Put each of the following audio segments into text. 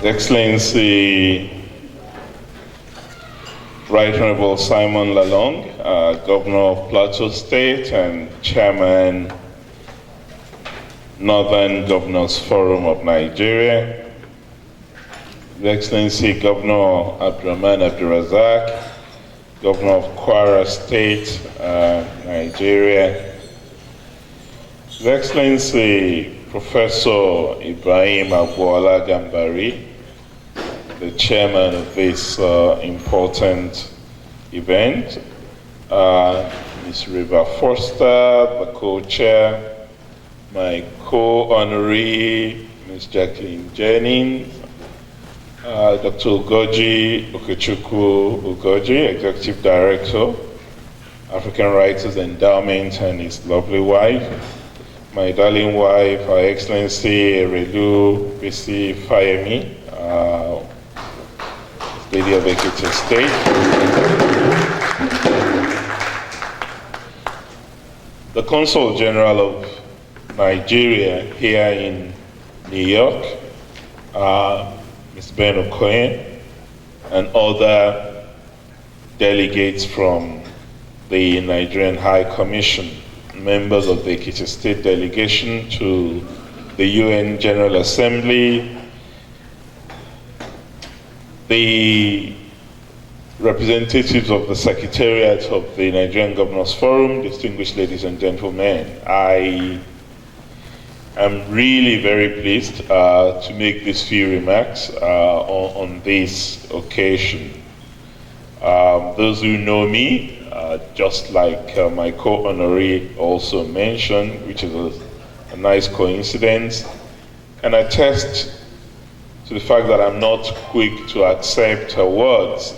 Excellency Right Honorable Simon Lalong, Governor of Plateau State and Chairman, Northern Governors Forum of Nigeria, His Excellency Governor Abdurrahman Abdulrazak, Governor of Kwara State, Nigeria, His Excellency Professor Ibrahim Agboola Gambari, the chairman of this important event, Ms. Riva Foster, the co-chair, my co-honoree, Ms. Jacqueline Jennings, Dr. Ugoji Okechukwu Ugoji, Executive Director, African Writers Endowment, and his lovely wife, my darling wife, Her Excellency Erelu Bisi Fayemi, Lady of Ekiti State. The Consul General of Nigeria here in New York, Ms. Ben Okoye, and other delegates from the Nigerian High Commission, members of the Ekiti State delegation to the UN General Assembly, the representatives of the Secretariat of the Nigerian Governors Forum, distinguished ladies and gentlemen, I am really very pleased to make these few remarks on this occasion. Those who know me, just like my co-honoree also mentioned, which is a nice coincidence, can attest to the fact that I'm not quick to accept awards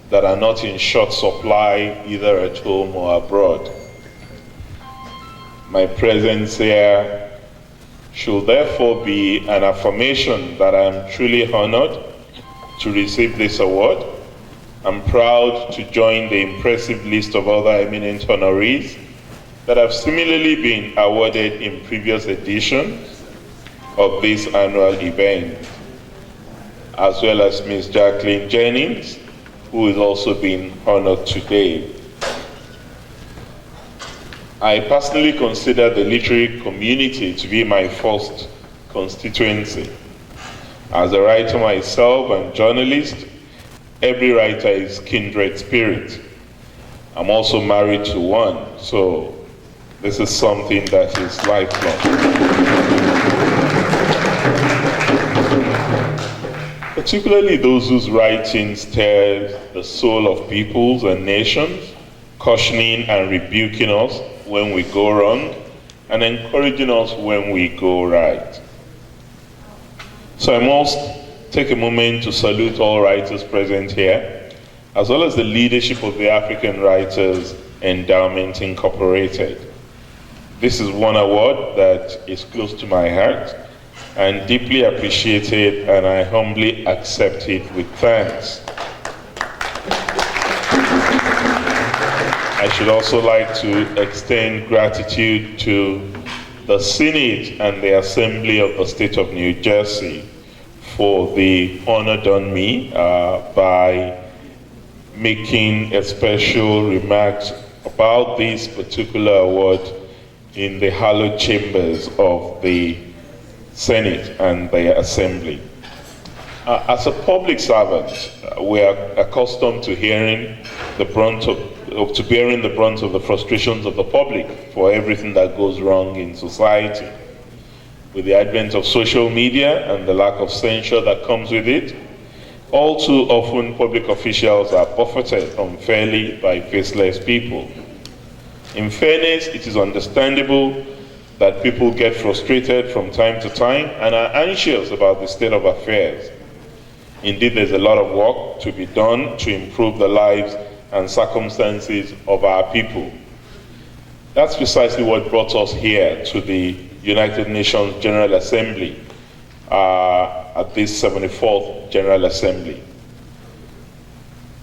that are not in short supply either at home or abroad. My presence here should therefore be an affirmation that I'm truly honored to receive this award. I'm proud to join the impressive list of other eminent honorees that have similarly been awarded in previous editions of this annual event, as well as Ms. Jacqueline Jennings, who is also being honored today. I personally consider the literary community to be my first constituency. As a writer myself and journalist, every writer is kindred spirit. I'm also married to one, so this is something that is lifelong. Particularly those whose writings stir the soul of peoples and nations, cautioning and rebuking us when we go wrong, and encouraging us when we go right. So I must take a moment to salute all writers present here, as well as the leadership of the African Writers Endowment Incorporated. This is one award that is close to my heart and deeply appreciated, and I humbly accept it with thanks. I should also like to extend gratitude to the Senate and the Assembly of the State of New Jersey for the honor done me by making a special remarks about this particular award in the hallowed chambers of the Senate and the Assembly. As a public servant, we are accustomed to bearing the brunt of the frustrations of the public for everything that goes wrong in society. With the advent of social media and the lack of censure that comes with it, all too often public officials are buffeted unfairly by faceless people. In fairness, it is understandable that people get frustrated from time to time and are anxious about the state of affairs. Indeed, there's a lot of work to be done to improve the lives and circumstances of our people. That's precisely what brought us here to the United Nations General Assembly at this 74th General Assembly.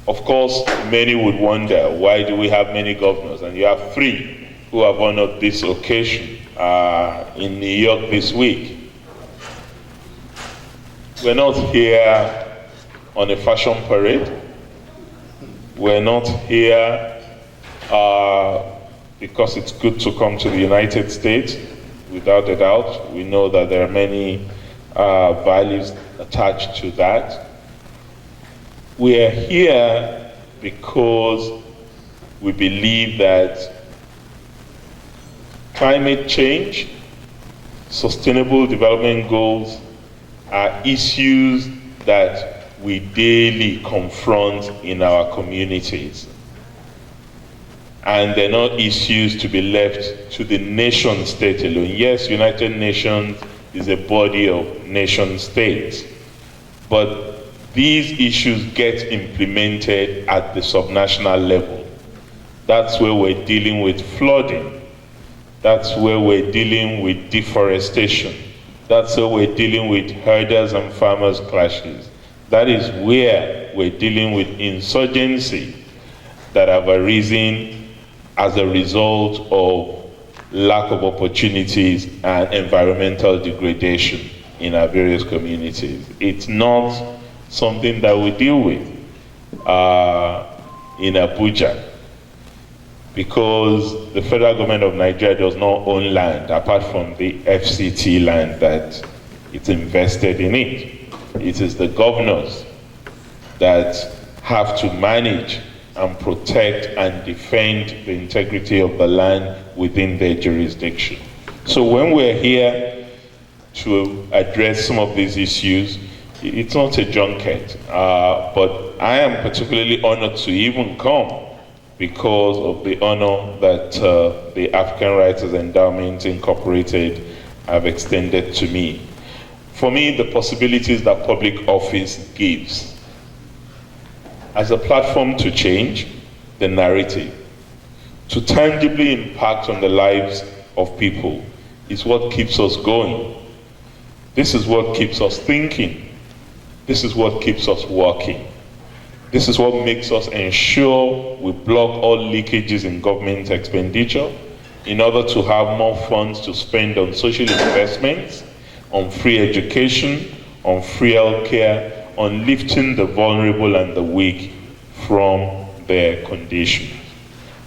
Of course, many would wonder, why do we have many governors? And you have 3 who have honored this occasion in New York this week. We're not here on a fashion parade. We're not here because it's good to come to the United States. Without a doubt, we know that there are many values attached to that. We are here because we believe that climate change, sustainable development goals are issues that we daily confront in our communities. And they're not issues to be left to the nation state alone. Yes, United Nations is a body of nation states, but these issues get implemented at the subnational level. That's where we're dealing with flooding. That's where we're dealing with deforestation. That's where we're dealing with herders and farmers clashes. That is where we're dealing with insurgency that have arisen as a result of lack of opportunities and environmental degradation in our various communities. It's not something that we deal with in Abuja, because the federal government of Nigeria does not own land apart from the FCT land that it's invested in it. It is the governors that have to manage and protect and defend the integrity of the land within their jurisdiction. So when we're here to address some of these issues, it's not a junket, but I am particularly honored to even come because of the honor that the African Writers Endowment Incorporated have extended to me. For me, the possibilities that public office gives as a platform to change the narrative, to tangibly impact on the lives of people, is what keeps us going. This is what keeps us thinking. This is what keeps us working. This is what makes us ensure we block all leakages in government expenditure in order to have more funds to spend on social investments, on free education, on free healthcare, on lifting the vulnerable and the weak from their condition.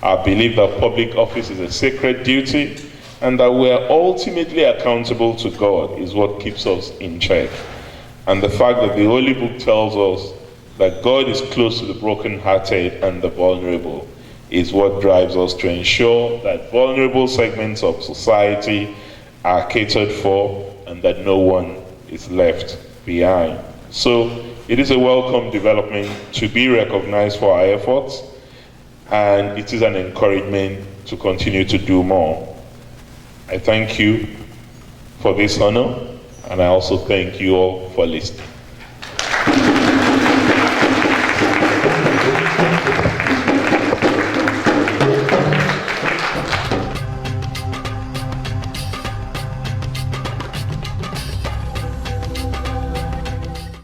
I believe that public office is a sacred duty and that we are ultimately accountable to God is what keeps us in check. And the fact that the Holy Book tells us that God is close to the brokenhearted and the vulnerable is what drives us to ensure that vulnerable segments of society are catered for and that no one is left behind. So it is a welcome development to be recognized for our efforts, and it is an encouragement to continue to do more. I thank you for this honor, and I also thank you all for listening.